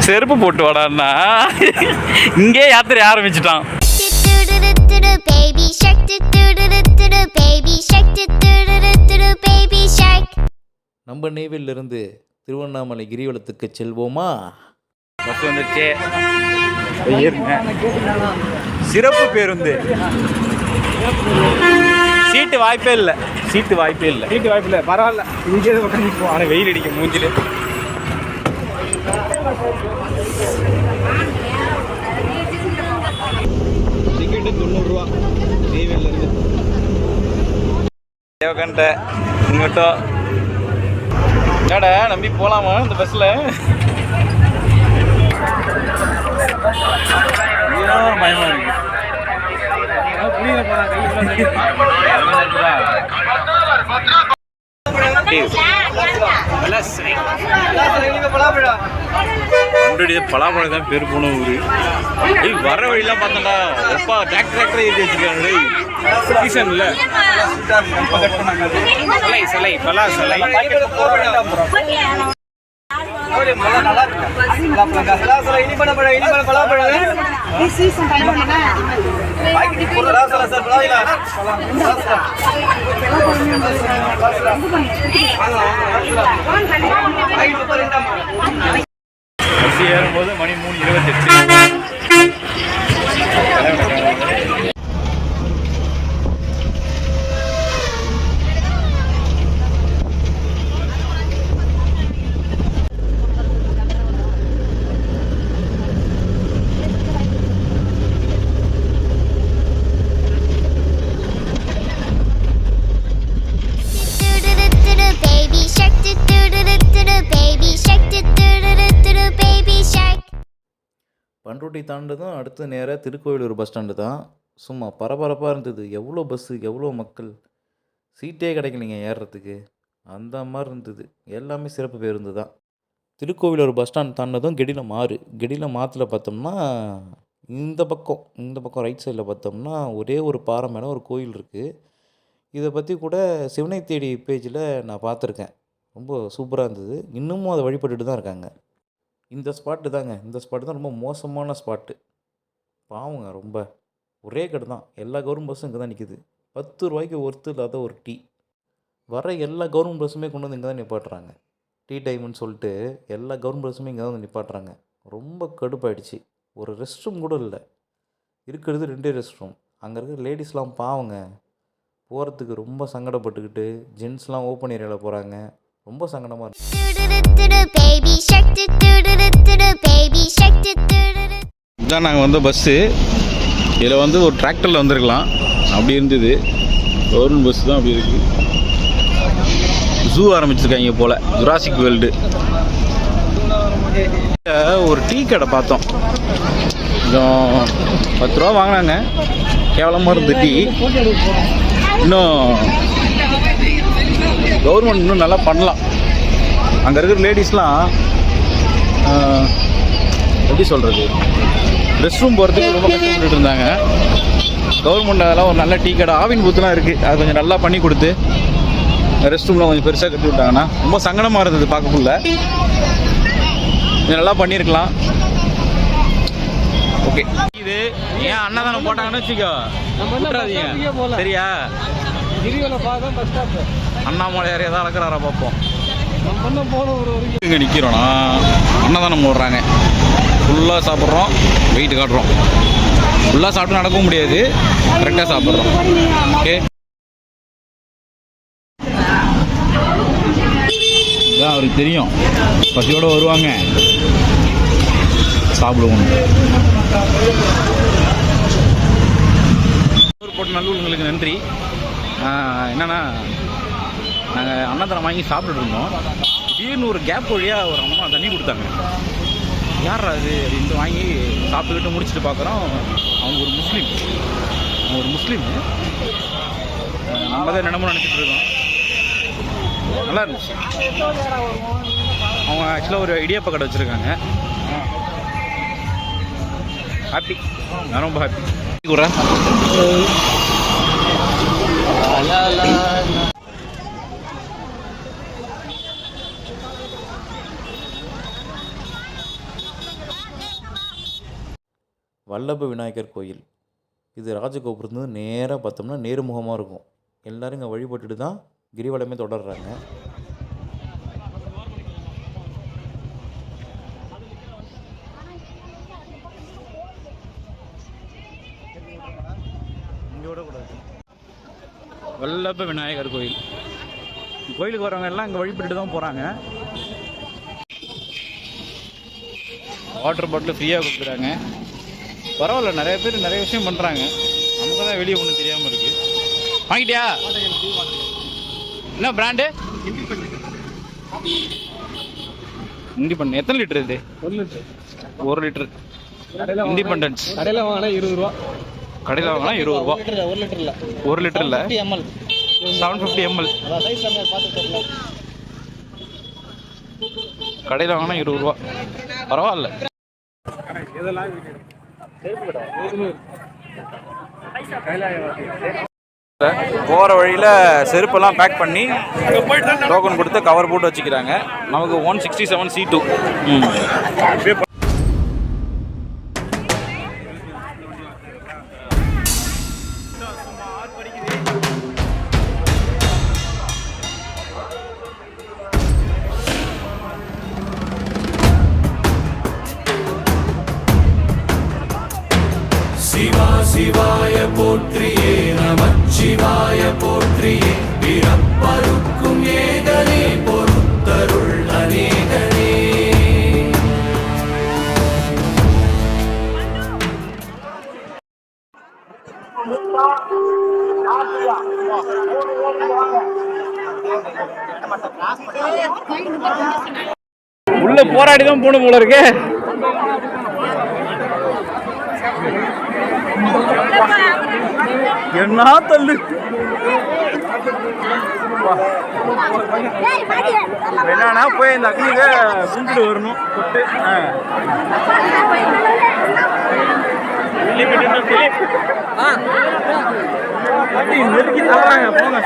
செருப்பு போட்டு வாடான்னா இங்கே யாத்திரை ஆரம்பிச்சிட்டான். நம்ம நெய்வேலியிலிருந்து திருவண்ணாமலை கிரிவலத்துக்கு செல்வோமா? பஸ் வந்துருச்சு. சிறப்பு பேருந்து. சீட்டு வாய்ப்பே இல்லை. பரவாயில்ல. இங்கே உட்காந்துப்போம். ஆனால் வெயில் அடிக்க மூஞ்சில். டிக்கெட்டு 90 ரூபா நெய்வேலியிலேருந்து. தேவகண்ட இங்கட்டும் என்னடா நம்பி போகலாமா இந்த பஸ்ஸில்? பயமா இருக்கு. பலாப்பழம் தான் பேர் போன ஊரு. வர வழியெல்லாம் பார்த்தோம்டா எப்பா டிராக்டர் ஏற்றி வச்சிருக்காங்க. சீசன் இல்லை. சிலை பலா சிலை. பஸ் ஏறும்போது மணி 3:28. பண்ருட்டி தாண்டதும் அடுத்து நேராக திருக்கோயிலூர் பஸ் ஸ்டாண்டு தான். சும்மா பரபரப்பாக இருந்தது. எவ்வளோ பஸ்ஸு, எவ்வளோ மக்கள். சீட்டே கிடைக்கலைங்க ஏறுறதுக்கு. அந்த மாதிரி இருந்தது. எல்லாமே சிறப்பு பேருந்து தான். திருக்கோவிலூர் பஸ் ஸ்டாண்ட் தாண்டதும் கெடிலம் 6. கெடிலம் ஆற்றுல பார்த்தோம்னா இந்த பக்கம் ரைட் சைடில் பார்த்தோம்னா ஒரே ஒரு பாறை மேலே ஒரு கோயில் இருக்குது. இதை பற்றி கூட சிவனை தேடி பேஜில் நான் பார்த்துருக்கேன். ரொம்ப சூப்பராக இருந்தது. இன்னமும் அதை வழிபட்டுட்டு தான் இருக்காங்க. இந்த ஸ்பாட்டு தான் ரொம்ப மோசமான ஸ்பாட்டு. பாவங்க ரொம்ப. ஒரே கடை தான். எல்லா கவர்மெண்ட் பஸ்ஸும் இங்கே தான் நிற்கிது. 10 ரூபாய்க்கு ஒர்த்து இல்லாத ஒரு டீ. வர எல்லா கவர்மெண்ட் பஸ்ஸுமே கொண்டு வந்து இங்கே தான் நிப்பாட்டுறாங்க. டீ டைமுன்னு சொல்லிட்டு எல்லா கவர்மெண்ட் பஸ்ஸுமே இங்கே தான் வந்து நிப்பாட்டுறாங்க. ரொம்ப கடுப்பாயிடுச்சு. ஒரு ரெஸ்ட் ரூம் கூட இல்லை. இருக்கிறது 2 ரெஸ்ட் ரூம். அங்கே இருக்கிற லேடிஸ்லாம் பாவங்க. போகிறதுக்கு ரொம்ப சங்கடப்பட்டுக்கிட்டு ஜென்ஸ்லாம் ஓப்பன் ஏரியாவில் போகிறாங்க. ரொம்ப சங்கடமாக இருக்கு. இதுதான் நாங்கள் வந்த பஸ்ஸு. இதில் வந்து ஒரு டிராக்டரில் வந்திருக்கலாம். அப்படி இருந்தது. கவர்மெண்ட் பஸ் தான் அப்படி இருக்குது. ஜூ ஆரம்பிச்சிருக்காங்க போல். Jurassic world. ஒரு டீ கடை பார்த்தோம். கொஞ்சம் 10 ரூபா வாங்கினாங்க. கேவலமாக இருந்த டீ. இன்னும் கவர்மெண்ட் இன்னும் நல்லா பண்ணலாம். அங்கே இருக்கிற லேடிஸ்லாம் எப்படி சொல்கிறது, ரெஸ்ட் ரூம் போகிறதுக்கு ரொம்ப கஷ்டப்பட்டு இருந்தாங்க. கவர்மெண்ட் அதெல்லாம் ஒரு நல்ல டீ கடை ஆவின் பூத்துலாம் இருக்குது. அது கொஞ்சம் நல்லா பண்ணி கொடுத்து ரெஸ்ட் ரூம்லாம் கொஞ்சம் பெருசாக கட்டி விட்டாங்கன்னா ரொம்ப சங்கடமாக இருந்தது பார்க்கக்குள்ள. கொஞ்சம் நல்லா பண்ணியிருக்கலாம். ஓகே. இது ஏன் அன்னதானம் போட்டாங்கன்னு வச்சுக்கோ சரியா? அண்ணாமலையார் ஏதாவது அளக்கிறாரா பார்ப்போம். இங்கே நிற்கிறோன்னா அன்னதானம் போடுறாங்க. ஃபுல்லாக சாப்பிட்றோம், வெயிட் காட்டுறோம். ஃபுல்லாக சாப்பிட்டு நடக்கவும் முடியாது. கரெக்டாக சாப்பிட்றோம். ஓகே. இதான் அவருக்கு தெரியும். பசியோடு வருவாங்க, சாப்பிடுவோம். போட்டு நல்லூர்களுக்கு நன்றி. என்னென்னா நாங்கள் அன்னதானம் வாங்கி சாப்பிட்டுட்டு இருந்தோம். திடீர்னு ஒரு கேப் வழியாக ஒரு அம்மா தண்ணி கொடுத்தாங்க. யாரா அது அப்படின்ட்டு வாங்கி சாப்பிட்டுக்கிட்டு முடிச்சுட்டு பார்க்குறோம். அவங்க ஒரு முஸ்லீம். நம்ம தான் என்னமோ நினச்சிட்டு இருக்கோம். நல்லா இருந்துச்சு. அவங்க ஆக்சுவலாக ஒரு இடியாப்ப கடை வச்சுருக்காங்க. ஹாப்பி. நான் ரொம்ப ஹாப்பி. கூட வல்லப விநாயகர் கோயில். இது ராஜகோபுரத்துலேருந்து நேராக பார்த்தோம்னா நேர்முகமாக இருக்கும். எல்லோரும் இங்கே வழிபட்டுட்டு தான் கிரிவலமே தொடர்றாங்க. வல்லப விநாயகர் கோயில். கோயிலுக்கு வரவங்க எல்லாம் இங்கே வழிபட்டு தான் போகிறாங்க. வாட்டர் பாட்டில் ஃப்ரீயாக கொடுக்குறாங்க. பரவாயில்ல, நிறைய பேர் நிறைய விஷயம் பண்ணுறாங்க. நமக்கு தான் வெளியே ஒன்றும் தெரியாமல் இருக்குது. வாங்கிட்டியா? என்ன பிராண்டு? இண்டிபெண்டன்ஸ். எத்தனை லிட்டர் இது? 1 லிட்டர். இண்டிபெண்டன்ஸ். கடையில் வாங்கினா 20 ரூபா. கடையில் வாங்கினா 20 ரூபா. 1 லிட்டர் இல்லை. 1 லிட்டர் இல்லை, 750 ml. கடையில் வாங்கினா 20 ரூபா. பரவாயில்ல. போகிற வழியில் செருப்பெல்லாம் பேக் பண்ணி டோக்கன் கொடுத்து கவர் போட்டு வச்சுக்கிறாங்க. நமக்கு 167 C2. சிவாய போற்றியே நமச்சிவாய போற்றியே பிறப்பருக்கும் ஏகனே பொறுத்தருள் அநேகனே. உள்ள போராடி தான் போகணும் போல இருக்கு. என்ன தள்ளு. என்னன்னா போய் இந்த அக்னியில கும்பிட்டு வரணும். நெருக்கி தர்றாங்க. போங்க.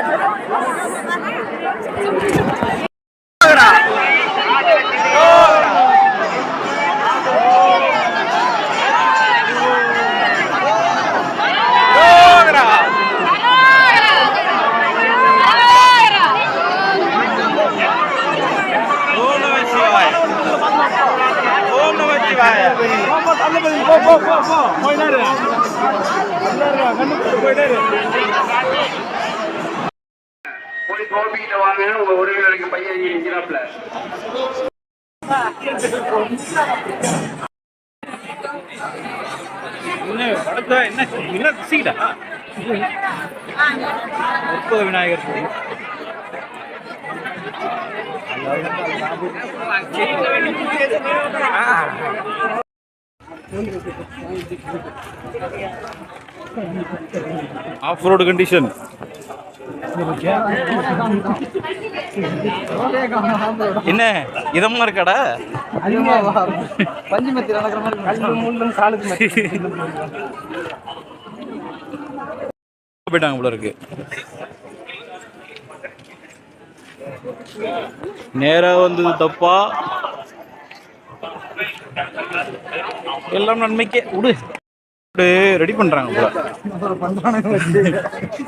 போய் கோபிக்கிட்ட வாங்க, உங்க உறவினருக்கு பையன் இருக்கிறாப்ல. என்ன திசைடா? விநாயகர் கோயில். Off road condition. என்ன இதமா இருக்காடா? பஞ்சுமத்தி நடக்கிற மாதிரி போயிட்டாங்க போல இருக்கு. நேரா வந்தது தப்பா? எல்லாம் நன்மைக்கே விடு. ரெடி பண்றாங்க போல.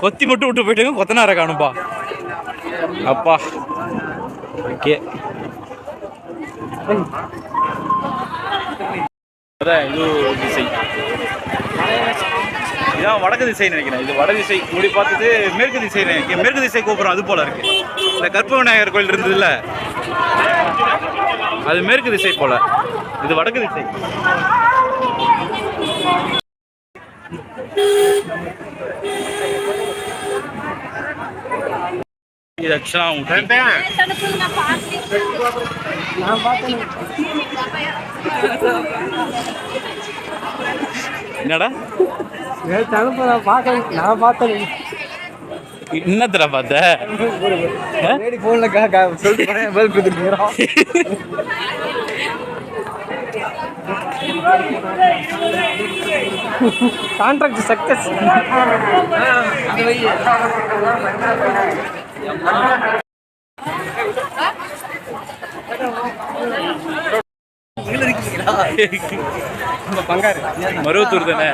கொத்தி மட்டும் விட்டு போயிட்டாங்க. கொத்தனார காணும்பா. அப்பா ஓகே. இது திசை. இதான் வடக்கு திசைன்னு நினைக்கிறேன். இது வட திசை. இப்படி பார்த்தது மேற்கு திசை. மேற்கு திசை கோபுரம் அது போல இருக்கு. இந்த கற்பக விநாயகர் கோயில் இருந்ததுல, அது மேற்கு திசை போல. இது வடக்கு திசை. இது ஆக்சுவலா என்னடா நான் பார்த்தேன். என்னத்துல பார்த்த? Contract success. கீழே இருக்கு. மருவத்தூர் தானே?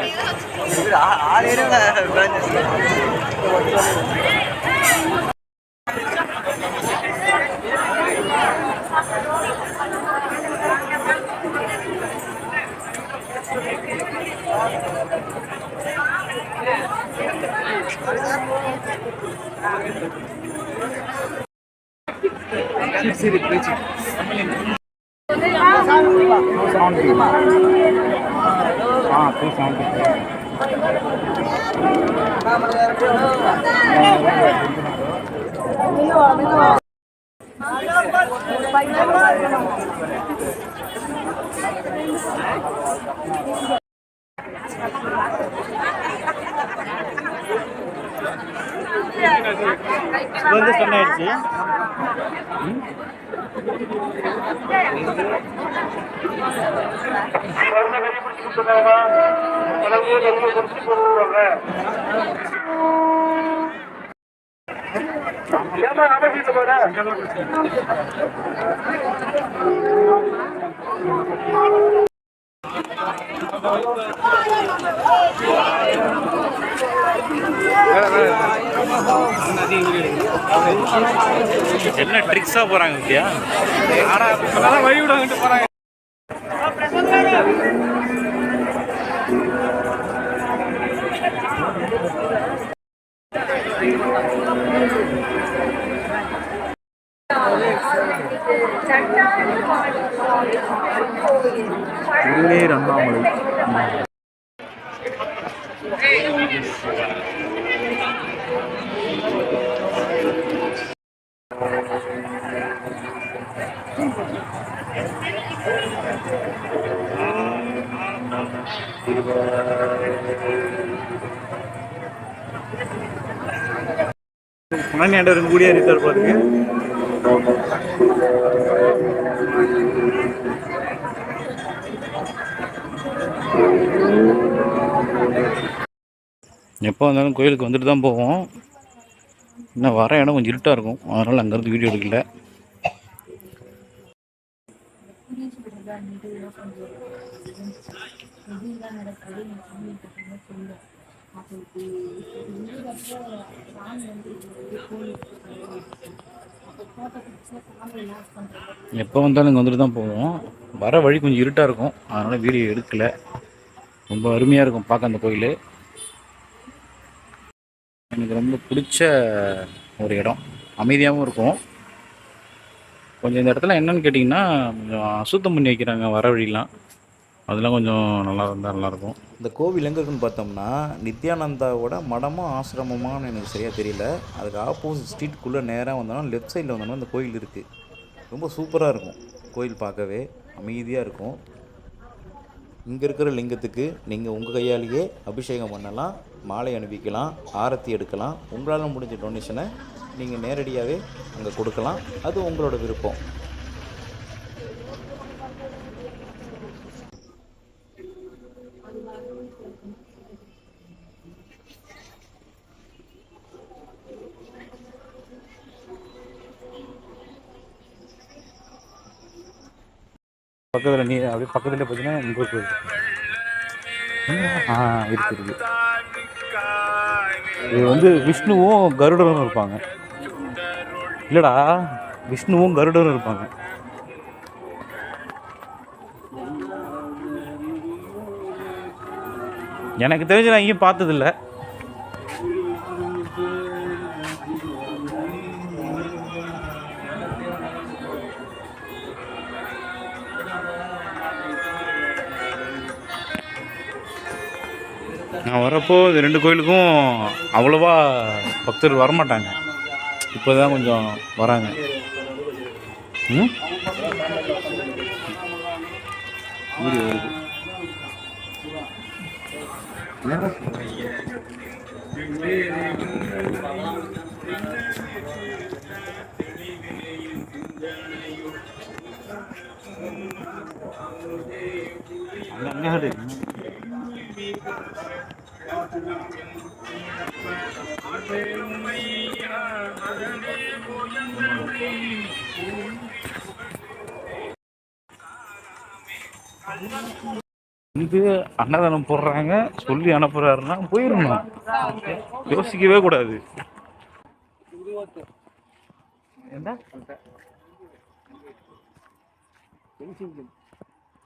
என்ன ட்ரிக்ஸா போறாங்க இல்லையா? வழி விடாங்கிட்டு போறாங்க. திருநீர் அண்ணாமலை. மணி கூடிய அறிவித்தார் பாருங்க. எப்போ வந்தாலும் கோயிலுக்கு வந்துட்டு தான் போவோம். இன்னும் வர இடம் கொஞ்சம் இருட்டாக இருக்கும், அதனால் அங்கேருந்து வீடியோ எடுக்கல. எப்போ வந்தாலும் இங்கே வந்துட்டு தான் போவோம். வர வழி கொஞ்சம் இருட்டாக இருக்கும், அதனால் வீடியோ எடுக்கலை. ரொம்ப அருமையாக இருக்கும் பார்க்க அந்த கோயில். எனக்கு ரொம்ப பிடிச்ச ஒரு இடம், அமைதியாகவும் இருக்கும். கொஞ்சம் இந்த இடத்துல என்னென்னு கேட்டிங்கன்னா, கொஞ்சம் அசுத்தம் பண்ணி வைக்கிறாங்க வர வழிலாம். அதெல்லாம் கொஞ்சம் நல்லா இருந்தால் நல்லாயிருக்கும். இந்த கோவில் எங்கே இருக்குன்னு பார்த்தோம்னா, நித்யானந்தாவோட மடமும் ஆசிரமமானு எனக்கு சரியாக தெரியல. அதுக்கு ஆப்போசிட் ஸ்ட்ரீட்டுக்குள்ளே நேராக வந்தோம்னா லெஃப்ட் சைடில் வந்தோம்னா இந்த கோயில் இருக்குது. ரொம்ப சூப்பராக இருக்கும் கோயில், பார்க்கவே அமைதியாக இருக்கும். இங்கே இருக்கிற லிங்கத்துக்கு நீங்கள் உங்கள் கையாலேயே அபிஷேகம் பண்ணலாம், மாலை அணிவிக்கலாம், ஆரத்தி எடுக்கலாம். உங்களால் முடிஞ்ச டொனேஷனை நீங்கள் நேரடியாகவே அங்கே கொடுக்கலாம். அது உங்களோட விருப்பம். பக்கத்தில் நீ அப்படியே பக்கத்தில் பார்த்தீங்கன்னா இங்கே ஒரு கோயில் இருக்குது. இது வந்து விஷ்ணுவும் கருடனும் இருப்பாங்க. இல்லைடா, விஷ்ணுவும் கருடனும் இருப்பாங்க. எனக்கு தெரிஞ்சு நான் எங்கேயும் பார்த்ததில்ல. நான் வரப்போ இந்த ரெண்டு கோயிலுக்கும் அவ்வளோவா பக்தர்கள் வரமாட்டாங்க. இப்போ தான் கொஞ்சம் வராங்க. வீடியோ வருது. இது அன்னதானம் போடுறாங்க சொல்லி அனுப்புறாருன்னா போயிடணும், யோசிக்கவே கூடாது.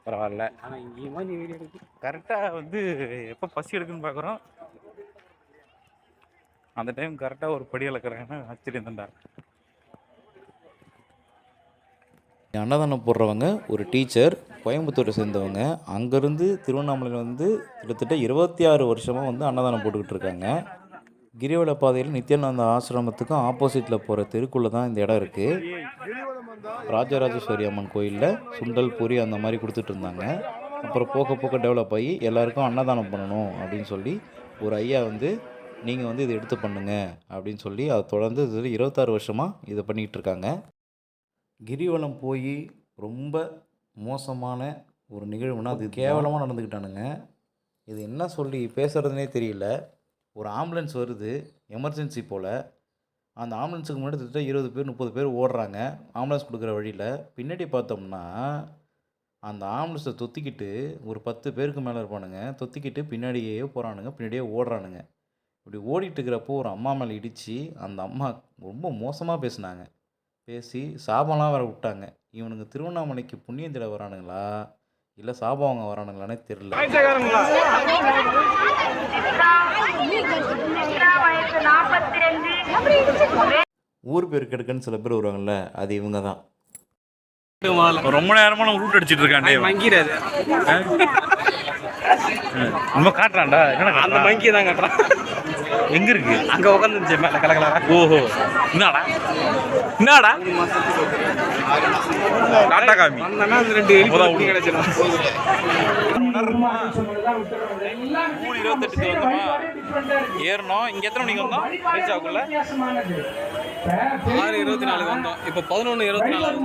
பரவாயில்ல, கரெக்டாக வந்து எப்போ பசி எடுக்குன்னு பார்க்குறோம், அந்த டைம் கரெக்டாக ஒரு படி இழக்கிறாங்கன்னா ஆச்சரியம் தான்டா. அன்னதானம் போடுறவங்க ஒரு டீச்சர், கோயம்புத்தூரை சேர்ந்தவங்க. அங்கேருந்து திருவண்ணாமலையில் வந்து கிட்டத்தட்ட 26 வருஷமாக வந்து அன்னதானம் போட்டுக்கிட்டு இருக்காங்க. கிரிவல பாதையில் நித்யானந்த ஆசிரமத்துக்கும் ஆப்போசிட்டில் போகிற தெருக்குள்ளே தான் இந்த இடம் இருக்குது. ராஜராஜேஸ்வரி அம்மன் கோயிலில் சுண்டல் பூரி அந்த மாதிரி கொடுத்துட்டு இருந்தாங்க. அப்புறம் போக போக டெவலப் ஆகி எல்லாருக்கும் அன்னதானம் பண்ணணும் அப்படின்னு சொல்லி ஒரு ஐயா வந்து நீங்கள் வந்து இதை எடுத்து பண்ணுங்க அப்படின்னு சொல்லி அதை தொடர்ந்து 26 வருஷமாக இதை பண்ணிக்கிட்டு இருக்காங்க. கிரிவலம் போய் ரொம்ப மோசமான ஒரு நிகழ்வுனா அது கேவலமாக நடந்துக்கிட்டானுங்க. இது என்ன சொல்லி பேசுகிறதுனே தெரியல. ஒரு ஆம்புலன்ஸ் வருது எமர்ஜென்சி போல், அந்த ஆம்புலன்ஸுக்கு முன்னாடி கிட்டத்தட்ட 20 பேர் 30 பேர் ஓடுறாங்க ஆம்புலன்ஸ் கொடுக்குற வழியில். பின்னாடி பார்த்தோம்னா அந்த ஆம்புலன்ஸை தொத்திக்கிட்டு ஒரு 10 பேருக்கு மேலே இருப்பானுங்க, தொத்திக்கிட்டு பின்னாடியே போகிறானுங்க, பின்னாடியே ஓடுறானுங்க. இப்படி ஓடிட்டு இருக்கிறப்போ ஒரு அம்மா மேலே இடித்து அந்த அம்மா ரொம்ப மோசமாக பேசினாங்க. பேசி சாபம்லாம் வேறு விட்டாங்க. இவனுங்க திருவண்ணாமலைக்கு புண்ணியம் தேட வரானுங்களா இல்லை சாபம் அவங்க வரானுங்களானே தெரில. ஊர் பேர் கெடுக்கன்னு சில பேர் வருவாங்கல்ல, அது இவங்க தான். ரொம்ப நேரமா நம்ம ரூட் அடிச்சிட்டு இருக்காண்டே, மங்கிராது நம்ம காட்டுறான்டா. அந்த மங்கியை தான் காட்டுறான். எங்க இருக்கு? அங்க உட்காந்துருச்சு மேல கலக்கலா. ஓஹோ, என்னடா என்னடா டாட்டா காமி வந்தனா அந்த 2 எலிபதி கிடைச்சிரும். 3:28 ஏறணும். இங்க எத்தனை மணிக்கு வந்தோம்? ரீச்சாக்குள்ள 6:24 வந்தோம். இப்போ 11:24.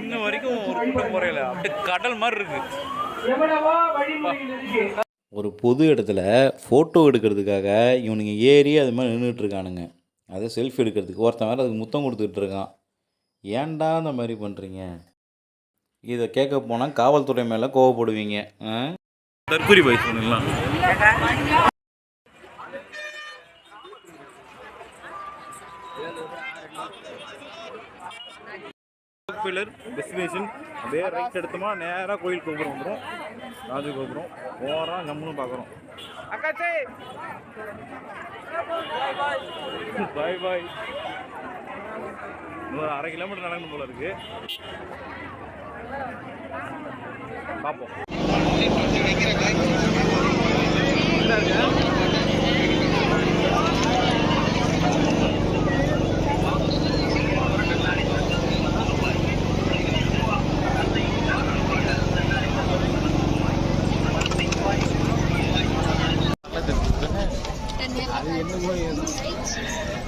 இன்னும் வரைக்கும் ஒரு கூட்டம் போறையில அப்படியே கடல் மாதிரி இருக்கு. ஒரு பொது இடத்துல ஃபோட்டோ எடுக்கிறதுக்காக இவனுங்க ஏறி அது மாதிரி நின்றுட்டுருக்கானுங்க. அதை செல்ஃபி எடுக்கிறதுக்கு ஒருத்தன் வேறு அதுக்கு முத்தம் கொடுத்துட்டு இருக்கான். ஏன்டா அந்த மாதிரி பண்ணுறீங்க? இதை கேட்க போனால் காவல்துறை மேலே கோவப்படுவீங்க. தற்கொலை பாய் சொன்னீங்களா? டெஸ்டினேஷன் அப்படியே ரைட் எடுத்தோமா நேராக கோயில் கோபுரம் வந்துடும். ராஜ கோபுரம் ஓரம் ஜம்முன்னு பார்க்குறோம். அக்காச்சே பாய் பாய். இன்னொரு 1/2 கிலோமீட்டர் நடக்கணும் போல இருக்கு, பார்ப்போம்.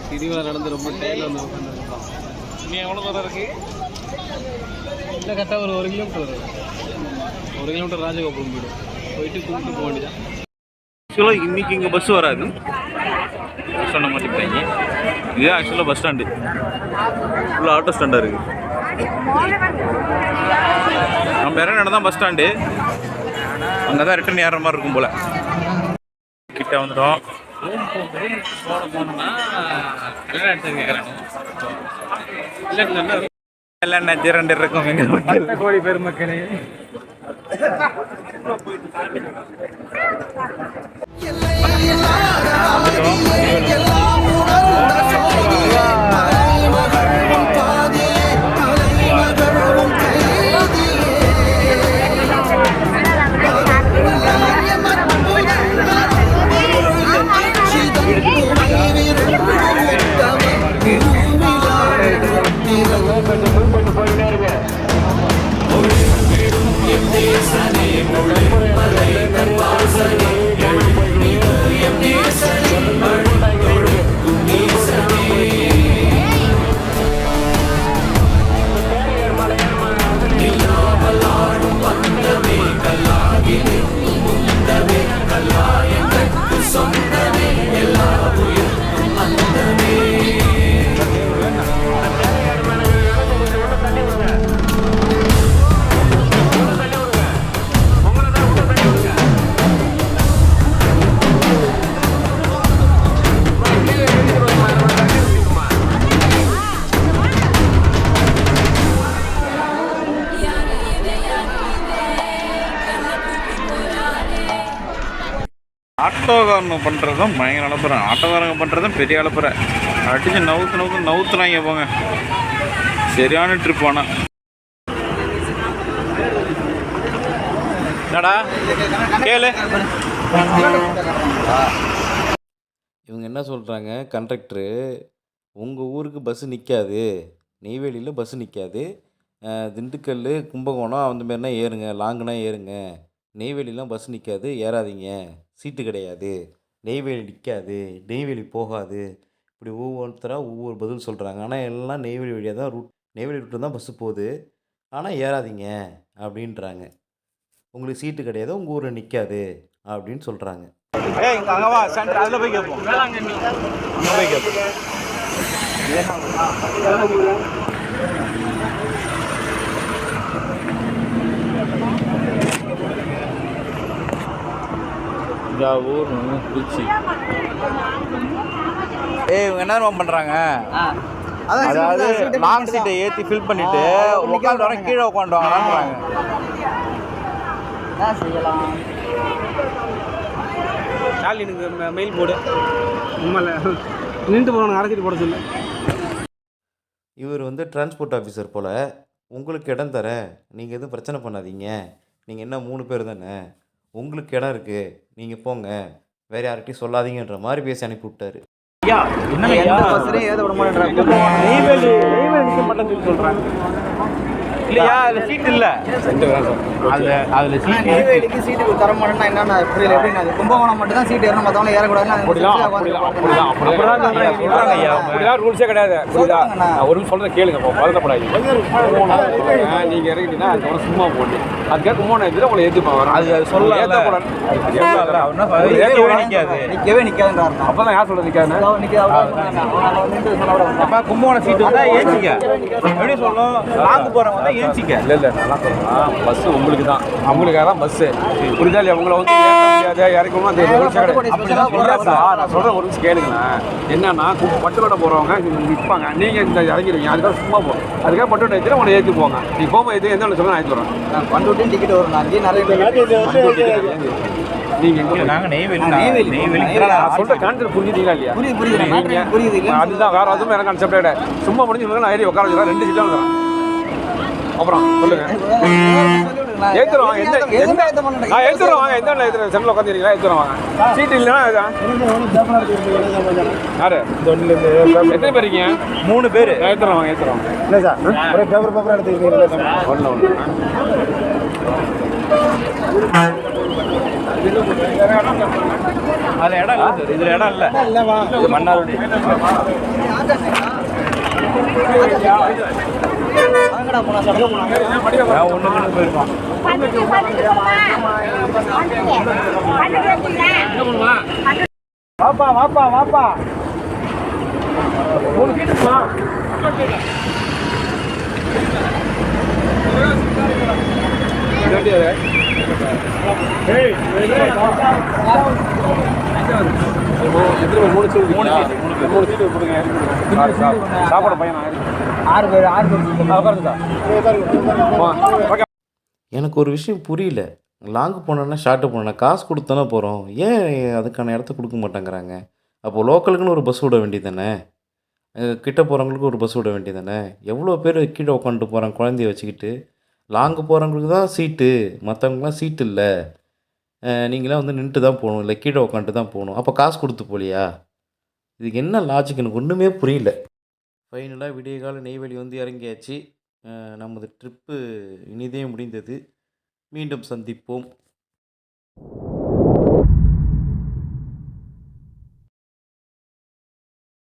திருவிழா நடந்து ரொம்ப டயர்ல வந்து உட்காந்துருக்கோம். நீ எவ்வளோ தூரம் இருக்கு? இல்லை கரெக்டாக ஒரு 1 கிலோமீட்டர் வரும். 1 கிலோமீட்டர் ராஜகோபுரம் போயிட்டு கூப்பிட்டு போக வேண்டியதான். ஆக்சுவலாக இன்னைக்கு இங்கே பஸ் வராது, பஸ் ஸ்டாண்டை மாற்றிட்டாங்க. இது ஆக்சுவலாக பஸ் ஸ்டாண்டு ஃபுல்லாக ஆட்டோ ஸ்டாண்டாக இருக்குது. நம்ம இறங்க இடம் தான் பஸ் ஸ்டாண்டு, அங்கே தான் ரிட்டர்ன் ஏறுற மாதிரி இருக்கும் போல். கிட்ட வந்துட்டோம். போனோம்னா கேட்குறாங்க இல்லைண்ணா திரண்டு இருக்கும் எங்கள் கோடி பெருமக்களே. நேசனே ஆட்டோக்காரங்க பண்ணுறது தான் பயங்கர அலப்புறேன். ஆட்டோக்காரங்க பண்ணுறது தான் பெரிய அலப்புறேன். அடிச்சு நவுத்துனாங்க போங்க. சரியான ட்ரிப் ஆனால் என்னடா கேளு. இவங்க என்ன சொல்கிறாங்க கண்டக்டரு, உங்கள் ஊருக்கு பஸ்ஸு நிற்காது, நெய்வேலியில் பஸ்ஸு நிற்காது, திண்டுக்கல் கும்பகோணம் அந்த மாதிரினா ஏறுங்க, லாங்குனா ஏறுங்க, நெய்வேலிலாம் பஸ் நிற்காது, ஏறாதீங்க, சீட்டு கிடையாது, நெய்வேலி நிற்காது, நெய்வேலி போகாது, இப்படி ஒவ்வொருத்தராக ஒவ்வொரு பதில் சொல்கிறாங்க. ஆனால் எல்லாம் நெய்வேலி வழியாக தான் நெய்வேலி ரூட்டில் தான் பஸ்ஸு போகுது, ஆனால் ஏறாதீங்க அப்படின்றாங்க. உங்களுக்கு சீட்டு கிடையாது, உங்கள் ஊரில் நிற்காது அப்படின்னு சொல்கிறாங்க. இங்கே அங்கே வா சென்டர் அதில் போய் கேட்போம். அங்கே போய் கேட்போம். ஊர் திருச்சி. இவங்க என்ன பண்ணுறாங்க, அதாவது லாங் சீட்டை ஏற்றி ஃபில் பண்ணிட்டு உட்காந்து வர கீழே உட்காந்து வாங்கலான்றாங்க. ஸ்டாலினுக்கு மெயில் போடு. உண்மையில நின்று போகணும், அரைச்சிட்டு போட சொல்லு. இவர் டிரான்ஸ்போர்ட் ஆஃபீஸர் போல், உங்களுக்கு இடம் தரேன், நீங்கள் எதுவும் பிரச்சனை பண்ணாதீங்க, நீங்கள் என்ன 3 பேர் தானே, உங்களுக்கு இடம் இருக்குது, நீங்கள் போங்க, வேறு யார்கிட்டையும் சொல்லாதீங்கன்ற மாதிரி பேசி அனுப்பி விட்டாரு. நெய்வேலி நிற்க மாட்டேன்னு சொல்லி சொல்கிறாங்க. இல்லையா அதில் சீட் இல்லை, அதில் சீட். நெய்வேலிக்கு சீட்டு தர மாட்டேன்னா என்ன புரியல. எப்படின்னா அது கும்பகோணம் மட்டும் தான் சீட்டு ஏறணும், மற்றவங்க ஏறக்கூடாதுன்னு ரூல்ஸே கிடையாது. ஒரு சொல்கிறேன் கேளுங்க, பதட்டப்படாது. நீங்கள் இறங்கிட்டீங்கன்னா அதுக்கப்புறம் சும்மா போட்டு அதுக்காக கும்பகோணம் இதில் உங்களை ஏற்றுப்பாங்க. அது சொல்ல நிற்கவே நிற்காதுன்றாரு. அப்போ தான் யார் சொல்கிறது நிற்காது. அப்போ கும்பகோணம் சீட்டு வந்தால் ஏற்றிக்க எப்படி சொல்லணும், லாங்கு போகிறவங்க தான் ஏற்றிக்க. இல்லை நல்லா சொல்லலாம், பஸ்ஸு உங்களுக்கு தான், அவங்களுக்காக தான் பஸ்ஸு. புரியுதா இல்லையா? உங்களை ஏற்ற முடியாது, இறக்கணும். அந்த நான் சொல்கிறேன், ஒரு நிமிஷம் கேளுங்களேன். என்னன்னா பட்டுக்கோட்டை போகிறவங்க நிற்பாங்க, நீங்கள் இந்த இறங்கிடுவீங்க, அதுக்காக சும்மா போகும். அதுக்காக பட்டுக்கோட்டை ஏற்றி உங்களை ஏற்றி போங்க. நீ போகும்போது எது எந்த சொல்ல நான் ஏற்றி வரேன். பண்டுட்டியும் டிக்கெட் வரும், நிறைய நீங்கள் நாங்கள் நெய்வேலி சொல்கிற கான்செப்ட் புரிஞ்சுட்டீங்களா இல்லையா? புரியுது. அதுதான் வேறு அதுவும் எனக்கு கான்செப்ட் கிடையாது. சும்மா முடிஞ்சு நான் ஏறி உட்கார வச்சுக்கிறேன், 2 சீட்டாக வந்துடுறேன். அப்புறம் சொல்லுங்க, ஏற்றுறோம் வாங்க, ஏற்றுறோம் வாங்க, எந்த ஏற்றுறேன் சென்டரில் உட்காந்துருக்கீங்களா, ஏற்றுறோம் வாங்க. சீட்டு இல்லைன்னா யாரு எத்தனை பேர் இருக்கீங்க? 3 பேர். ஏற்றுறோம் வாங்க, ஏற்றுறோம். இல்லை சார், ஒரே பேப்பர் எடுத்துக்கிறீங்களா? ஒன்று அதில் இடம் இல்லை சார், இதில் இடம் இல்லை. மன்னாருடைய ஒன்று போயிருக்கோம். வாப்பா 3 சீட்டுமா? சாப்பாடு பையன் 6 பேர் எனக்கு ஒரு விஷயம் புரியல. லாங்கு போனோன்னா ஷார்ட்டு போனோன்னா காசு கொடுத்தானே போகிறோம், ஏன் அதுக்கான இடத்த கொடுக்க மாட்டேங்கிறாங்க? அப்போது லோக்கலுக்குன்னு ஒரு பஸ் விட வேண்டியது தானே, கிட்ட போகிறவங்களுக்கு ஒரு பஸ் விட வேண்டியது தானே? எவ்வளோ பேர் கீழே உட்காந்துட்டு போகிறாங்க குழந்தைய வச்சுக்கிட்டு. லாங்கு போகிறவங்களுக்கு தான் சீட்டு, மற்றவங்களாம் சீட்டு இல்லை, நீங்களாம் நின்றுட்டு தான் போகணும், இல்லை கீழே உட்காந்துட்டு தான் போகணும். அப்போ காசு கொடுத்து போகலையா? இதுக்கு என்ன லாஜிக் எனக்கு ஒன்றுமே புரியல. ஃபைனலாக விடியகால நெய்வேலி இறங்கியாச்சு. நமது ட்ரிப்பு இனிதே முடிந்தது. மீண்டும் சந்திப்போம்.